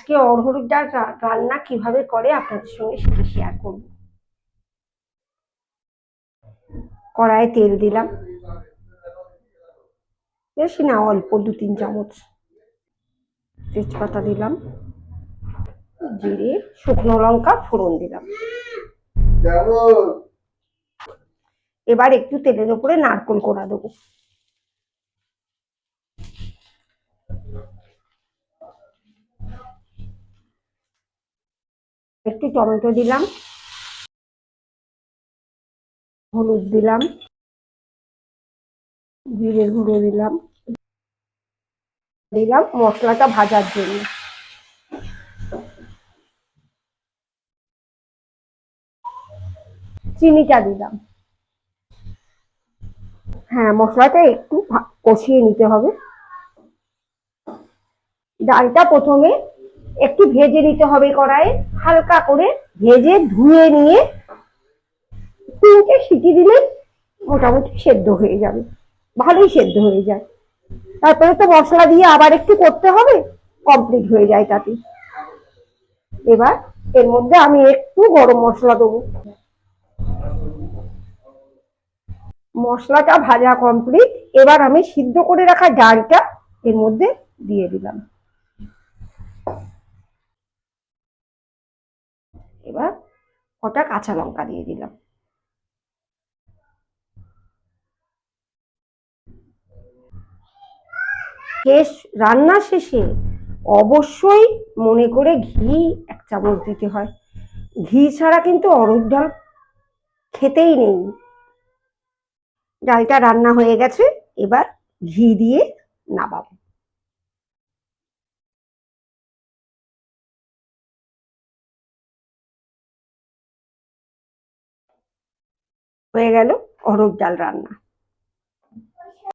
আজকে অড়হর ডাল রান্না কিভাবে করে আপনাদের সঙ্গে সেটা শেয়ার করব। কড়াইয়ে তেল দিলাম, বেশি না, অল্প 2-3 চামচ। তেজপাতা দিলাম, জিরে, শুকনো লঙ্কা ফোড়ন দিলাম। এবার একটু তেলের উপরে নারকেল কোড়া দেবো। একটু টমেটো দিলাম, হলুদ দিলাম, জিরে গুঁড়ো দিলাম, দিলাম মশলাটা ভাজার জন্য। চিনিটা দিলাম। হ্যাঁ, মশলাটা একটু কষিয়ে নিতে হবে। ডালটা প্রথমে একটু ভেজে নিতে হবে কড়াইয়ে, হালকা করে ভেজে ধুয়ে নিয়ে 3টে সিটি দিলে মোটামুটি সেদ্ধ হয়ে যাবে, ভালোই সেদ্ধ হয়ে যায়। তারপরে তো মশলা দিয়ে আবার একটু করতে হবে, কমপ্লিট হয়ে যায় তাতে। এবার এর মধ্যে আমি একটু গরম মশলা দেবো। মশলাটা ভাজা কমপ্লিট। এবার আমি সিদ্ধ করে রাখা ডালটা এর মধ্যে দিয়ে দিলাম। এবার কটা কাঁচা লঙ্কা দিয়ে দিলাম। রান্না শেষে অবশ্যই মনে করে ঘি 1 চামচ দিতে হয়। ঘি ছাড়া কিন্তু অড়হর ডাল খেতেই নেই। ডালটা রান্না হয়ে গেছে, এবার ঘি দিয়ে নামাবো। হয়ে গেল অড়হর ডাল রান্না।